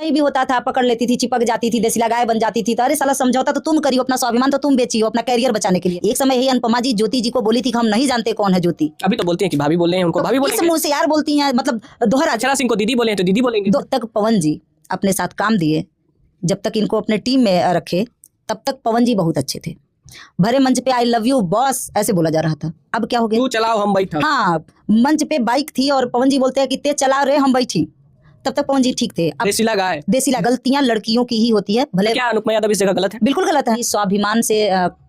कहीं भी होता था पकड़ लेती थी, चिपक जाती थी, देसीला गाय बन जाती थी। तो अरे साला समझौता तो तुम करियो, अपना स्वाभिमान तो तुम बेचियो अपना कैरियर बचाने के लिए। एक समय यही अनुपमा जी ज्योति जी को बोली थी कि हम नहीं जानते कौन है ज्योति। अभी तो बोलती हैं कि भाभी बोल रहे हैं, उनको भाभी बोलेंगे। मुंह से यार बोलती हैं, मतलब दोहरा। अक्षरा सिंह को दीदी बोले हैं तो दीदी बोलेंगे। जब तक पवन जी अपने साथ काम दिए, जब तक इनको अपने टीम में रखे, तब तक पवन जी बहुत अच्छे थे। भरे मंच पे आई लव यू बॉस ऐसे बोला जा रहा था। अब क्या हो गया? तू चलाओ हम बैठा। हाँ, मंच पे बाइक थी और पवन जी बोलते हैं कि ते चला रहे हम बैठी। तब तक पवन जी ठीक थे। अब देसीला गाय, देसीला गलतियां लड़कियों की ही होती है। भले क्या अनुपमा यादव इस जगह गलत है? बिल्कुल गलत है। स्वाभिमान से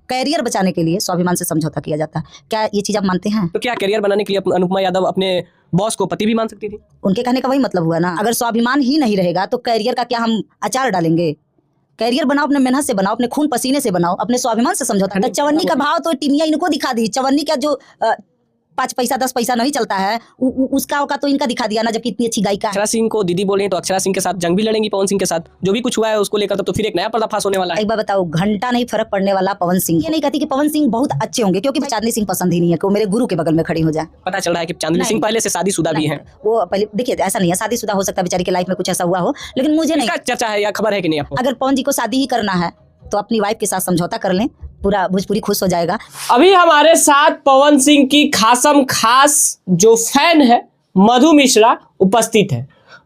कैरियर बचाने के लिए स्वाभिमान से समझौता किया जाता है। क्या ये चीज आप मानते हैं? तो क्या करियर बनाने के लिए अनुपमा यादव अपने बॉस को पति भी मान सकती थी? उनके कहने का वही मतलब हुआ ना। अगर स्वाभिमान ही नहीं रहेगा तो कैरियर का क्या हम अचार डालेंगे? कैरियर बनाओ, अपने मेहनत से बनाओ, अपने खून पसीने से बनाओ, अपने स्वाभिमान से समझौता। चवन्नी का भाव तो टीमिया इनको दिखा दी। चवन्नी का जो 5 पैसा 10 पैसा नहीं चलता है, उसका तो इनका दिखा दिया ना, जबकि इतनी अच्छी गायिका है। अक्षरा सिंह को दीदी बोले तो अक्षरा सिंह के साथ जंग भी लड़ेंगी पवन सिंह के साथ। जो भी कुछ हुआ है उसको लेकर तो फिर एक नया पर्दाफाश होने वाला है। एक बार बताओ, घंटा नहीं फर्क पड़ने वाला पवन सिंह। ये नहीं कहती कि पवन सिंह बहुत अच्छे होंगे, क्योंकि चांदनी सिंह पसंद ही नहीं है कि वो मेरे गुरु के बगल में खड़ी हो जाए। पता चल रहा है कि चांदनी सिंह पहले से शादीशुदा भी है। वो पहले देखिए, ऐसा नहीं है, शादीशुदा हो सकता है, बेचारी के लाइफ में कुछ ऐसा हुआ हो, लेकिन मुझे नहीं चर्चा है या खबर है कि नहीं आपको? अगर पवन जी को शादी ही करना है तो अपनी वाइफ के साथ समझौता कर लें, पूरा भोजपुरी खुश हो जाएगा। अभी हमारे साथ पवन सिंह की खासम खास जो फैन है मधु मिश्रा उपस्थित है।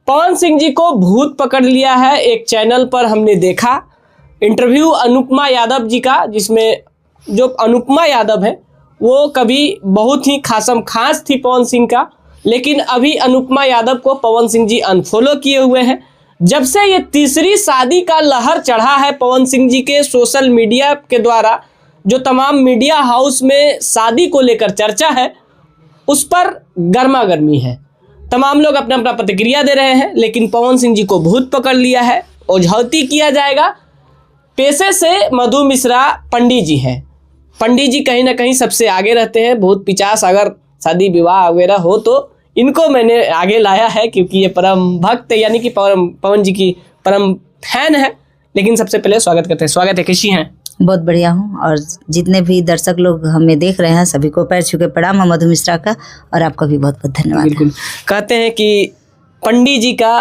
पवन सिंह जी को भूत पकड़ लिया है, एक चैनल पर हमने देखा इंटरव्यू अनुपमा यादव जी का, जिसमें जो अनुपमा यादव है वो कभी बहुत ही खासम खास थी पवन सिंह का, लेकिन अभी अनुपमा यादव को पवन सिंह जी अनफॉलो किए हुए हैं। जब से ये तीसरी शादी का लहर चढ़ा है पवन सिंह जी के सोशल मीडिया के द्वारा, जो तमाम मीडिया हाउस में शादी को लेकर चर्चा है उस पर गर्मा गर्मी है। तमाम लोग अपना अपना प्रतिक्रिया दे रहे हैं, लेकिन पवन सिंह जी को भूत पकड़ लिया है, ओझौती किया जाएगा। पेशे से मधु मिश्रा पंडित जी हैं। पंडित जी कहीं ना कहीं सबसे आगे रहते हैं। भूत पिचास अगर शादी विवाह वगैरह हो तो इनको मैंने आगे लाया है, क्योंकि ये परम भक्त यानी कि पवन जी की परम फैन है। लेकिन सबसे पहले स्वागत करते हैं। स्वागत है, कैसी हैं? बहुत बढ़िया हूँ, और जितने भी दर्शक लोग हमें देख रहे हैं सभी को पैर छू के प्रणाम है मधु मिश्रा का, और आपका भी बहुत बहुत धन्यवाद। बिल्कुल। कहते हैं कि पंडित जी का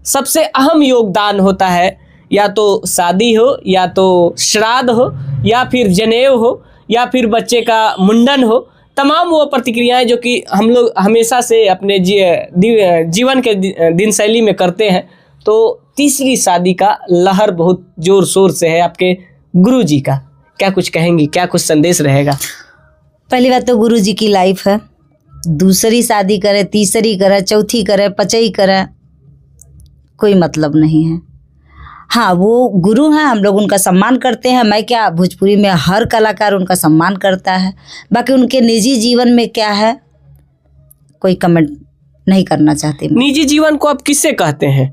सबसे अहम योगदान होता है, या तो शादी हो, या तो श्राद्ध हो, या फिर जनेऊ हो, या फिर बच्चे का मुंडन हो। तमाम वो प्रतिक्रियाएं जो कि हम लोग हमेशा से अपने जीवन के दिनशैली में करते हैं। तो तीसरी शादी का लहर बहुत जोर शोर से है आपके गुरु जी का, क्या कुछ कहेंगी, क्या कुछ संदेश रहेगा? पहली बात तो गुरु जी की लाइफ है, दूसरी शादी करे, तीसरी करे, चौथी करे, पचई करे, कोई मतलब नहीं है। हाँ, वो गुरु हैं, हम लोग उनका सम्मान करते हैं। मैं क्या, भोजपुरी में हर कलाकार उनका सम्मान करता है। बाकी उनके निजी जीवन में क्या है कोई कमेंट नहीं करना चाहते। निजी जीवन को आप किससे कहते हैं?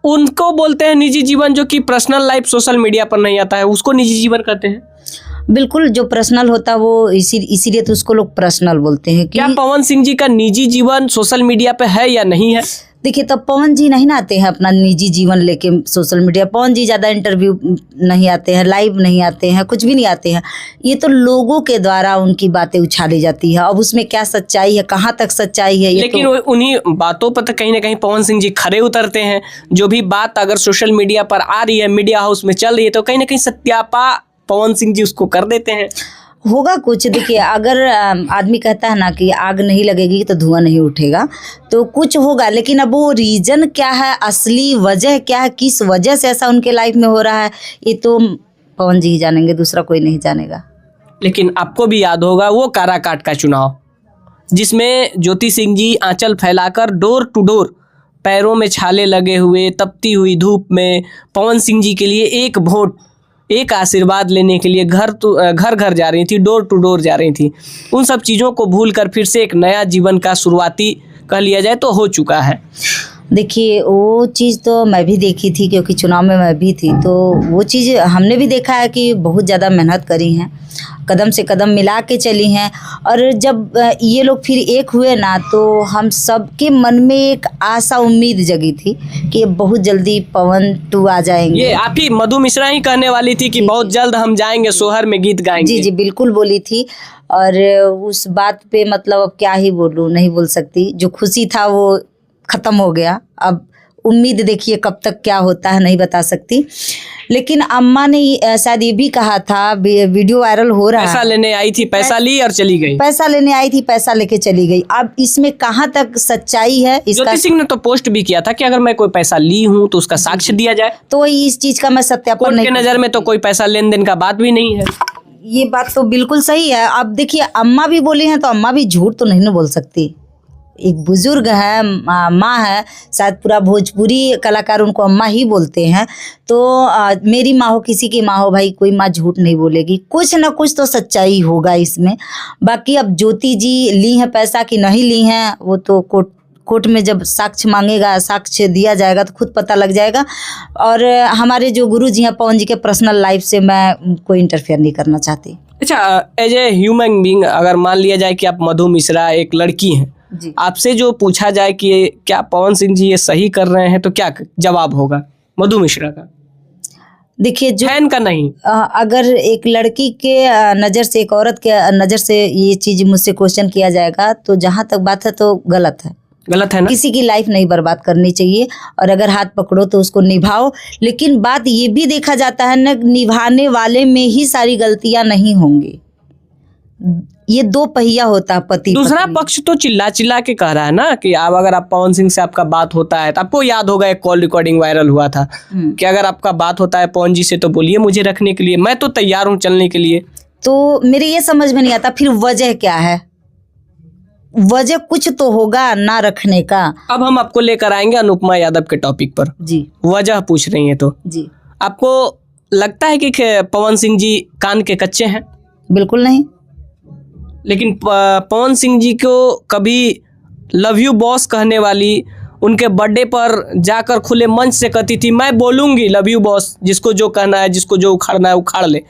उनको बोलते हैं निजी जीवन जो कि पर्सनल लाइफ सोशल मीडिया पर नहीं आता है, उसको निजी जीवन कहते हैं। बिल्कुल, जो पर्सनल होता है वो इसीलिए तो उसको लोग पर्सनल बोलते हैं। क्या पवन सिंह जी का निजी जीवन सोशल मीडिया पे है या नहीं है? देखिए, तब पवन जी नहीं आते हैं अपना निजी जीवन लेके सोशल मीडिया। पवन जी ज़्यादा इंटरव्यू नहीं आते हैं, लाइव नहीं आते हैं, कुछ भी नहीं आते हैं। ये तो लोगों के द्वारा उनकी बातें उछाली जाती है। अब उसमें क्या सच्चाई है, कहाँ तक सच्चाई है, लेकिन तो उन्हीं बातों पर तो कहीं ना कहीं पवन सिंह जी खरे उतरते हैं। जो भी बात अगर सोशल मीडिया पर आ रही है, मीडिया हाउस में चल रही है, तो कहीं ना कहीं सत्यापा पवन सिंह जी उसको कर देते हैं। होगा कुछ। देखिए, अगर आदमी कहता है ना कि आग नहीं लगेगी तो धुआं नहीं उठेगा, तो कुछ होगा। लेकिन अब वो रीज़न क्या है, असली वजह क्या है, किस वजह से ऐसा उनके लाइफ में हो रहा है, ये तो पवन जी ही जानेंगे, दूसरा कोई नहीं जानेगा। लेकिन आपको भी याद होगा वो काराकाट का चुनाव, जिसमें ज्योति सिंह जी आंचल फैलाकर डोर टू डोर, पैरों में छाले लगे हुए, तपती हुई धूप में पवन सिंह जी के लिए एक वोट, एक आशीर्वाद लेने के लिए घर घर जा रही थी, डोर टू डोर जा रही थी। उन सब चीज़ों को भूलकर फिर से एक नया जीवन का शुरुआती कह लिया जाए तो हो चुका है। देखिए, वो चीज़ तो मैं भी देखी थी, क्योंकि चुनाव में मैं भी थी, तो वो चीज़ हमने भी देखा है कि बहुत ज़्यादा मेहनत करी हैं, कदम से कदम मिला के चली हैं। और जब ये लोग फिर एक हुए ना, तो हम सबके मन में एक आशा उम्मीद जगी थी कि बहुत जल्दी पवन 2 आ जाएंगे। ये आप ही मधु मिश्रा ही कहने वाली थी कि बहुत जल्द हम जाएंगे सोहर में गीत गाएंगे। जी जी, बिल्कुल बोली थी। और उस बात पे मतलब अब क्या ही बोलूँ, नहीं बोल सकती। जो खुशी था वो ख़त्म हो गया। अब उम्मीद देखिए कब तक क्या होता है, नहीं बता सकती। लेकिन अम्मा ने शायद ये भी कहा था, वीडियो वायरल हो रहा पैसा है, लेने आई थी, पैसा ली और चली गई। पैसा लेने आई थी, पैसा लेके चली गई। अब इसमें कहाँ तक सच्चाई है इसका, ज्योति सिंह ने तो पोस्ट भी किया था कि अगर मैं कोई पैसा ली हूँ तो उसका साक्ष्य दिया जाए। तो इस चीज का मैं सत्यापन कोर्ट नहीं के नजर में तो कोई पैसा लेन देन का बात भी नहीं है। ये बात तो बिल्कुल सही है। अब देखिए अम्मा भी बोली हैं तो अम्मा भी झूठ तो नहीं ना बोल सकती। एक बुजुर्ग है, माँ है, शायद पूरा भोजपुरी कलाकार उनको अम्मा ही बोलते हैं। तो मेरी माँ हो, किसी की माँ हो, भाई कोई माँ झूठ नहीं बोलेगी, कुछ ना कुछ तो सच्चाई होगा इसमें। बाकी अब ज्योति जी ली हैं पैसा कि नहीं ली हैं, वो तो कोर्ट में जब साक्ष्य मांगेगा, साक्ष्य दिया जाएगा तो खुद पता लग जाएगा। और हमारे जो गुरु जी हैं पवन जी के पर्सनल लाइफ से मैं कोई इंटरफेयर नहीं करना चाहती। अच्छा, एज ए ह्यूमन बीइंग अगर मान लिया जाए कि आप मधु मिश्रा एक लड़की हैं, जी। आपसे जो पूछा जाए कि क्या पवन सिंह जी ये सही कर रहे हैं, तो क्या जवाब होगा मधु मिश्रा का? देखिए जो फैन का नहीं, अगर एक लड़की के नज़र से, एक औरत के नज़र से ये चीज़ मुझसे क्वेश्चन किया जाएगा तो जहाँ तक बात है तो गलत है। गलत है ना? किसी की लाइफ नहीं बर्बाद करनी चाहिए, और अगर हाथ पकड़ो तो उसको निभाओ। लेकिन बात ये भी देखा जाता है ना, निभाने वाले में ही सारी गलतियां नहीं होंगी। ये दो पहिया होता है पति दूसरा पत्नी। पक्ष तो चिल्ला चिल्ला के कह रहा है ना कि अब अगर आप पवन सिंह से आपका बात होता है तो आपको याद होगा एक कॉल रिकॉर्डिंग वायरल हुआ था कि अगर आपका बात होता है पवन जी से तो बोलिए मुझे रखने के लिए, मैं तो तैयार हूँ चलने के लिए। तो मेरे ये समझ में नहीं आता फिर वजह क्या है, वजह कुछ तो होगा ना रखने का। अब हम आपको लेकर आएंगे अनुपमा यादव के टॉपिक पर। जी वजह पूछ रही है तो जी, आपको लगता है कि पवन सिंह जी कान के कच्चे हैं? बिल्कुल नहीं। लेकिन पवन सिंह जी को कभी लव यू बॉस कहने वाली, उनके बर्थडे पर जाकर खुले मंच से कहती थी मैं बोलूँगी लव यू बॉस, जिसको जो कहना है, जिसको जो उखाड़ना है उखाड़ ले।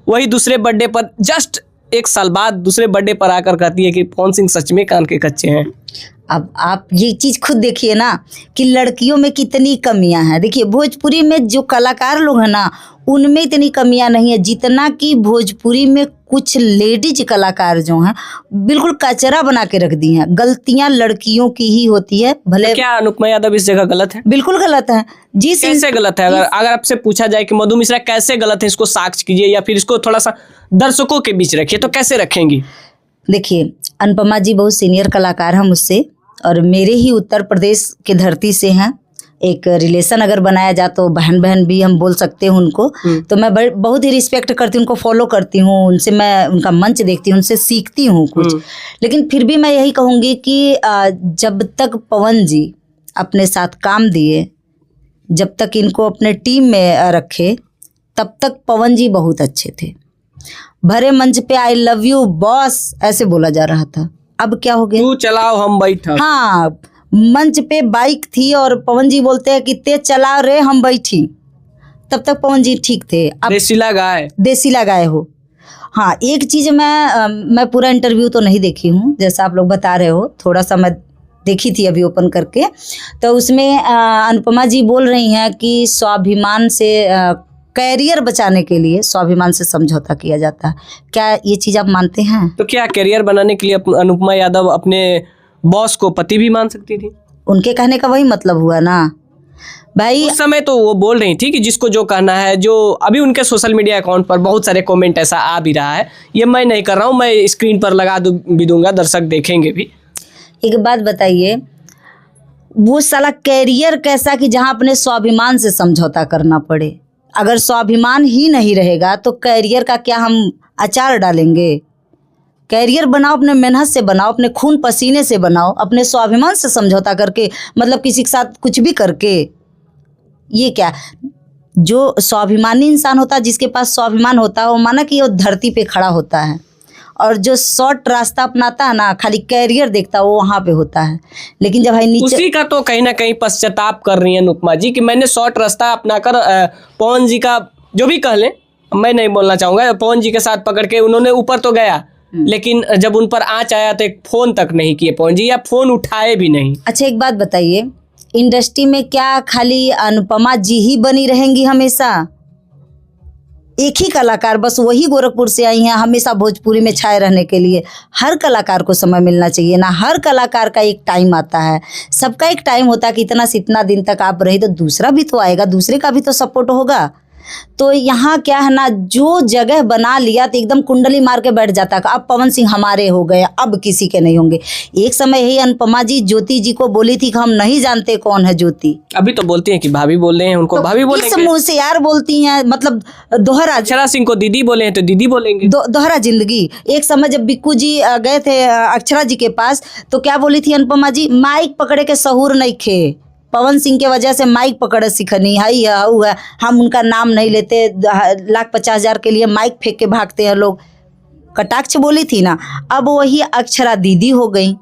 वही दूसरे बर्थडे पर, जस्ट 1 साल बाद दूसरे बर्थडे पर आकर कहती है कि पवन सिंह सच में कान के कच्चे हैं। अब आप ये चीज़ खुद देखिए ना कि लड़कियों में कितनी कमियां हैं। देखिए भोजपुरी में जो कलाकार लोग हैं ना, उनमें इतनी कमियां नहीं है जितना कि भोजपुरी में कुछ लेडीज कलाकार जो हैं बिल्कुल कचरा बना के रख दी हैं। गलतियां लड़कियों की ही होती है। भले क्या अनुपमा यादव इस जगह गलत है? बिल्कुल गलत है जी। कैसे गलत है? अगर आपसे पूछा जाए कि मधु मिश्रा कैसे गलत है, इसको साक्ष्य कीजिए या फिर इसको थोड़ा सा दर्शकों के बीच रखिए, तो कैसे रखेंगी? देखिए अनुपमा जी बहुत सीनियर कलाकार हैं मुझसे, और मेरे ही उत्तर प्रदेश की धरती से हैं। एक रिलेशन अगर बनाया जाए तो बहन बहन भी हम बोल सकते हैं उनको। तो मैं बहुत ही रिस्पेक्ट करती हूँ, उनको फॉलो करती हूँ, उनसे मैं उनका मंच देखती हूँ, उनसे सीखती हूँ कुछ। लेकिन फिर भी मैं यही कहूँगी कि जब तक पवन जी अपने साथ काम दिए, जब तक इनको अपने टीम में रखे, तब तक पवन जी बहुत अच्छे थे। भरे मंच पे आई लव यू बॉस ऐसे बोला जा रहा था, अब क्या हो गया? तू चलाओ हम बैठा। हाँ, मंच पे बाइक थी और पवन जी बोलते हैं कि तेज चला रे हम बैठी, तब तक पवन जी ठीक थे। अब देसीला गाय, देसीला गाय हो। हाँ, एक चीज़ मैं पूरा इंटरव्यू तो नहीं देखी हूँ, जैसा आप लोग बता रहे हो, थोड़ा सा मैं देखी थी अभी ओपन करके। तो उसमें अनुपमा जी बोल रही हैं कि स्वाभिमान से कैरियर बचाने के लिए स्वाभिमान से समझौता किया जाता है। क्या ये चीज़ आप मानते हैं? तो क्या कैरियर बनाने के लिए अनुपमा यादव अपने बॉस को पति भी मान सकती थी? उनके कहने का वही मतलब हुआ ना भाई। उस समय तो वो बोल रही थी कि जिसको जो कहना है, जो अभी उनके सोशल मीडिया अकाउंट पर बहुत सारे कमेंट ऐसा आ भी रहा है, ये मैं नहीं कर रहा हूँ, मैं स्क्रीन पर लगा भी दूंगा, दर्शक देखेंगे भी। एक बात बताइए, वो साला कैरियर कैसा कि जहाँ अपने स्वाभिमान से समझौता करना पड़े? अगर स्वाभिमान ही नहीं रहेगा तो कैरियर का क्या हम अचार डालेंगे? कैरियर बनाओ, अपने मेहनत से बनाओ, अपने खून पसीने से बनाओ, अपने स्वाभिमान से समझौता करके, मतलब किसी के साथ कुछ भी करके। ये क्या, जो स्वाभिमानी इंसान होता है, जिसके पास स्वाभिमान होता है, वो माना कि वो धरती पे खड़ा होता है, और जो शॉर्ट रास्ता अपनाता है ना, खाली कैरियर देखता है, वो वहाँ पे होता है। लेकिन जब भाई नीचे, उसी का तो कहीं ना कहीं पश्चाताप कर रही है अनुपमा जी कि मैंने शॉर्ट रास्ता अपनाकर पवन जी का, जो भी कह लें, मैं नहीं बोलना चाहूँगा, पवन जी के साथ पकड़ के उन्होंने ऊपर तो गया, लेकिन जब उन पर आँच आया तो एक फ़ोन तक नहीं किए पवन जी, या फ़ोन उठाए भी नहीं। अच्छा एक बात बताइए, इंडस्ट्री में क्या खाली अनुपमा जी ही बनी रहेंगी हमेशा? एक ही कलाकार, बस वही गोरखपुर से आई हैं हमेशा भोजपुरी में छाए रहने के लिए। हर कलाकार को समय मिलना चाहिए ना, हर कलाकार का एक टाइम आता है, सबका एक टाइम होता है कि इतना से इतना दिन तक आप रही तो दूसरा भी तो आएगा, दूसरे का भी तो सपोर्ट होगा। तो यहाँ क्या है ना, जो जगह बना लिया तो एकदम कुंडली मार के बैठ जाता है, अब पवन सिंह हमारे हो गए, अब किसी के नहीं होंगे। एक समय यही अनुपमा जी ज्योति जी को बोली थी कि हम नहीं जानते कौन है ज्योति, अभी तो बोलती हैं कि भाभी बोल रहे हैं, उनको तो भाभी इस बोलेंगे। मुंह से यार बोलती हैं, मतलब दोहरा अक्षरा सिंह को दीदी बोले हैं तो दीदी बोलेंगे। दोहरा जिंदगी। एक समय जब बिक्कू जी गए थे अक्षरा जी के पास, तो क्या बोली थी अनुपमा जी, माइक पकड़े के सहूर नहीं खे, पवन सिंह के वजह से माइक पकड़ सिखनी है, हम उनका नाम नहीं लेते, 1,50,000 के लिए माइक फेंक के भागते हैं लोग, कटाक्ष बोली थी ना। अब वही अक्षरा दीदी हो गई,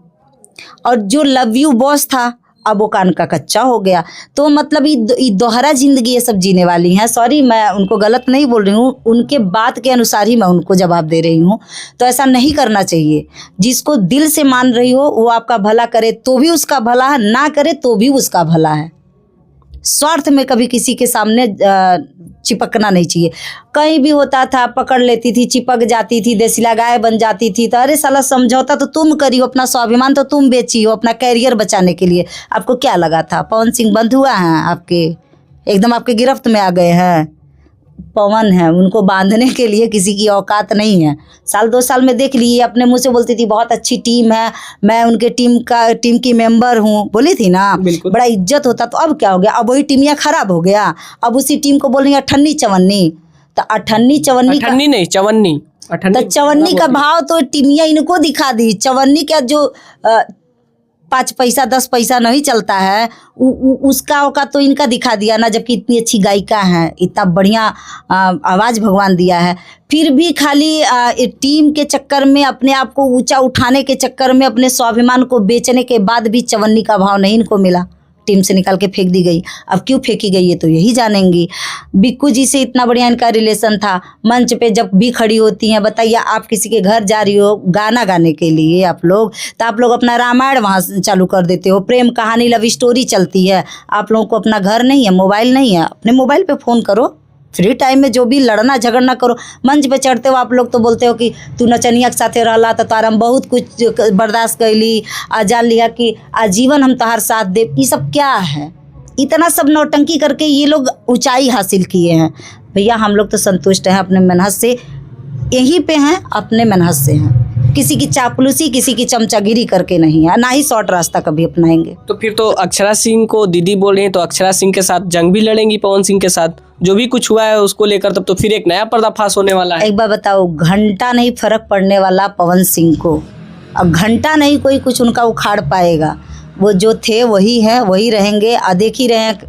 और जो लव यू बॉस था अब वो कान का कच्चा हो गया। तो मतलब ये दोहरा जिंदगी ये सब जीने वाली हैं। सॉरी, मैं उनको गलत नहीं बोल रही हूँ, उनके बात के अनुसार ही मैं उनको जवाब दे रही हूँ। तो ऐसा नहीं करना चाहिए, जिसको दिल से मान रही हो वो आपका भला करे तो भी उसका भला है, ना करे तो भी उसका भला है। स्वार्थ में कभी किसी के सामने चिपकना नहीं चाहिए। कहीं भी होता था, पकड़ लेती थी, चिपक जाती थी, देसिला गाय बन जाती थी, तो अरे साला समझौता तो तुम करियो, अपना स्वाभिमान तो तुम बेचियो अपना कैरियर बचाने के लिए। आपको क्या लगा था पवन सिंह बंद हुआ है आपके, एकदम आपके गिरफ्त में आ गए हैं? पवन है, उनको बांधने के लिए किसी की औकात नहीं है। 1-2 साल में देख लिए, अपने मुंह से बोलती थी बहुत अच्छी टीम है, मैं उनके टीम की मेंबर हूँ, बोली थी ना, बड़ा इज्जत होता। तो अब क्या हो गया, अब वही टीमिया खराब हो गया, अब उसी टीम को बोलेंगे अठन्नी चवन्नी। तो अठन्नी चवन्नी नहीं चवन्नी, तो चवन्नी का भाव तो टीमिया इनको दिखा दी। चवन्नी का जो 5 पैसा 10 पैसा नहीं चलता है, उसका औकात तो इनका दिखा दिया ना। जबकि इतनी अच्छी गायिका हैं, इतना बढ़िया आवाज़ भगवान दिया है, फिर भी खाली टीम के चक्कर में, अपने आप को ऊंचा उठाने के चक्कर में, अपने स्वाभिमान को बेचने के बाद भी चवन्नी का भाव नहीं इनको मिला, टीम से निकाल के फेंक दी गई। अब क्यों फेंकी गई है तो यही जानेंगी। बिक्कू जी से इतना बढ़िया इनका रिलेशन था, मंच पे जब भी खड़ी होती हैं, बताइए आप किसी के घर जा रही हो गाना गाने के लिए आप लोग, तो आप लोग अपना रामायण वहाँ चालू कर देते हो, प्रेम कहानी लव स्टोरी चलती है। आप लोगों को अपना घर नहीं है, मोबाइल नहीं है, अपने मोबाइल पे फ़ोन करो, फ्री टाइम में जो भी लड़ना झगड़ना करो। मंच पे चढ़ते हो आप लोग तो बोलते हो कि तू नचनिया के साथे रहला तो तारा हम बहुत कुछ बर्दाश्त कैली, जान लिया कि आजीवन हम तहार साथ दे। ये सब क्या है? इतना सब नौटंकी करके ये लोग ऊंचाई हासिल किए हैं। भैया हम लोग तो संतुष्ट हैं अपने मेहनत से, यहीं पे हैं, अपने मेहनत से हैं, किसी की चापलूसी किसी की चमचागिरी करके नहीं है, ना ही शॉर्ट रास्ता कभी अपनाएंगे। तो फिर तो अक्षरा सिंह को दीदी बोल रही हैं, तो अक्षरा सिंह के साथ जंग भी लड़ेंगी पवन सिंह के साथ, जो भी कुछ हुआ है उसको लेकर, तब तो फिर एक नया पर्दाफाश होने वाला है। एक बार बताओ, घंटा नहीं फर्क पड़ने वाला पवन सिंह को, अब घंटा नहीं कोई कुछ उनका उखाड़ पाएगा। वो जो थे वही हैं, वही रहेंगे। देख ही रहे हैं,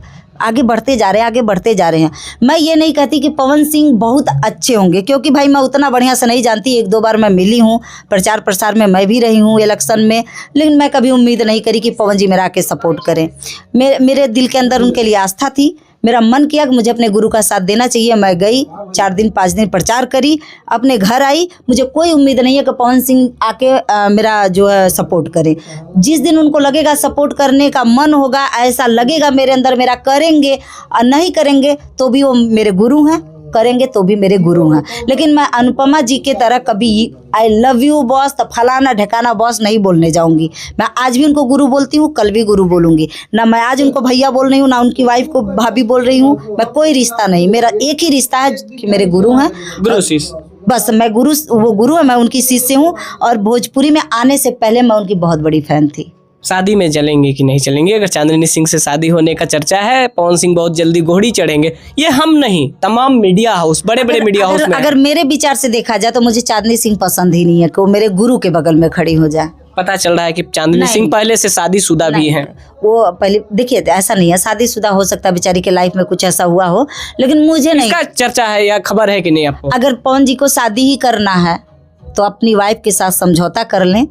आगे बढ़ते जा रहे हैं, आगे बढ़ते जा रहे हैं। मैं ये नहीं कहती कि पवन सिंह बहुत अच्छे होंगे, क्योंकि भाई मैं उतना बढ़िया से नहीं जानती, 1-2 बार मैं मिली हूँ, प्रचार प्रसार में मैं भी रही हूँ इलेक्शन में, लेकिन मैं कभी उम्मीद नहीं करी कि पवन जी मेरा आके सपोर्ट करें। मेरे दिल के अंदर उनके लिए आस्था थी, मेरा मन किया कि मुझे अपने गुरु का साथ देना चाहिए। मैं गई, 4 दिन 5 दिन प्रचार करी, अपने घर आई। मुझे कोई उम्मीद नहीं है कि पवन सिंह आके मेरा जो है सपोर्ट करें। जिस दिन उनको लगेगा सपोर्ट करने का मन होगा, ऐसा लगेगा मेरे अंदर मेरा, करेंगे, और नहीं करेंगे तो भी वो मेरे गुरु हैं, करेंगे तो भी मेरे गुरु हैं। लेकिन मैं अनुपमा जी के तरह कभी आई लव यू बॉस तो फलाना ढकाना बॉस नहीं बोलने जाऊंगी। मैं आज भी उनको गुरु बोलती हूँ, कल भी गुरु बोलूंगी ना। मैं आज उनको भैया बोल रही हूँ, ना उनकी वाइफ को भाभी बोल रही हूँ। मैं कोई रिश्ता नहीं, मेरा एक ही रिश्ता है कि मेरे गुरु हैं, गुरु शिष्य। बस मैं गुरु, वो गुरु है, मैं उनकी शिष्य हूँ। और भोजपुरी में आने से पहले मैं उनकी बहुत बड़ी फैन थी। शादी में चलेंगे कि नहीं चलेंगे? अगर चांदनी सिंह से शादी होने का चर्चा है, पवन सिंह बहुत जल्दी घोड़ी चढ़ेंगे, ये हम नहीं, तमाम मीडिया हाउस, बड़े बड़े मीडिया हाउस में। अगर मेरे विचार से देखा जाए तो मुझे चांदनी सिंह पसंद ही नहीं है कि वो मेरे गुरु के बगल में खड़ी हो जाए। पता चल रहा है कि चांदनी सिंह पहले से शादीशुदा भी हैं। वो पहले देखिए, ऐसा नहीं है, शादीशुदा हो सकता है, बेचारी के लाइफ में कुछ ऐसा हुआ हो, लेकिन मुझे नहीं। इसका चर्चा है या खबर है कि नहीं आपको? अगर पवन जी को शादी ही करना है तो अपनी वाइफ के साथ समझौता कर लें,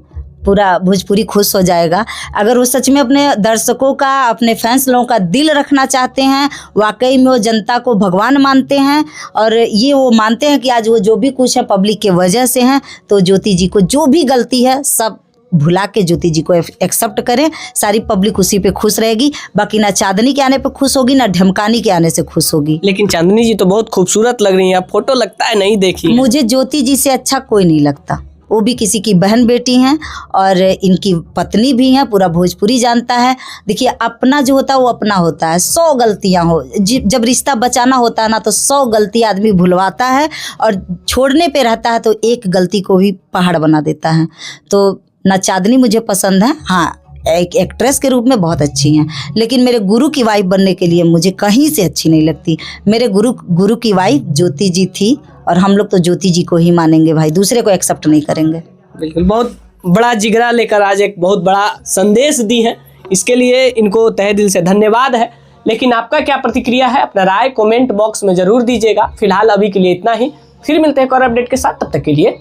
पूरा भोजपुरी खुश हो जाएगा। अगर वो सच में अपने दर्शकों का, अपने फैंस लोगों का दिल रखना चाहते हैं, वाकई में वो जनता को भगवान मानते हैं, और ये वो मानते हैं कि आज वो जो भी कुछ है पब्लिक के वजह से हैं, तो ज्योति जी को जो भी गलती है सब भुला के ज्योति जी को एक्सेप्ट करें, सारी पब्लिक उसी पे खुश रहेगी। बाकी ना चांदनी के आने पे खुश होगी, ना ढमकानी के आने से खुश होगी। लेकिन चांदनी जी तो बहुत खूबसूरत लग रही हैं, फोटो लगता है नहीं देखी है। मुझे ज्योति जी से अच्छा कोई नहीं लगता। वो भी किसी की बहन बेटी हैं और इनकी पत्नी भी हैं, पूरा भोजपुरी जानता है। देखिए, अपना जो होता है वो अपना होता है। 100 गलतियां हो, जब रिश्ता बचाना होता है ना तो 100 गलती आदमी भुलवाता है, और छोड़ने पे रहता है तो एक गलती को भी पहाड़ बना देता है। तो ना चांदनी मुझे पसंद है, हाँ एक एक्ट्रेस के रूप में बहुत अच्छी हैं, लेकिन मेरे गुरु की वाइफ बनने के लिए मुझे कहीं से अच्छी नहीं लगती। मेरे गुरु की वाइफ ज्योति जी थी, और हम लोग तो ज्योति जी को ही मानेंगे भाई, दूसरे को एक्सेप्ट नहीं करेंगे। बिल्कुल, बहुत बड़ा जिगरा लेकर आज एक बहुत बड़ा संदेश दी है, इसके लिए इनको तहे दिल से धन्यवाद है। लेकिन आपका क्या प्रतिक्रिया है, अपना राय कमेंट बॉक्स में जरूर दीजिएगा। फिलहाल अभी के लिए इतना ही, फिर मिलते हैं एक और अपडेट के साथ, तब तक के लिए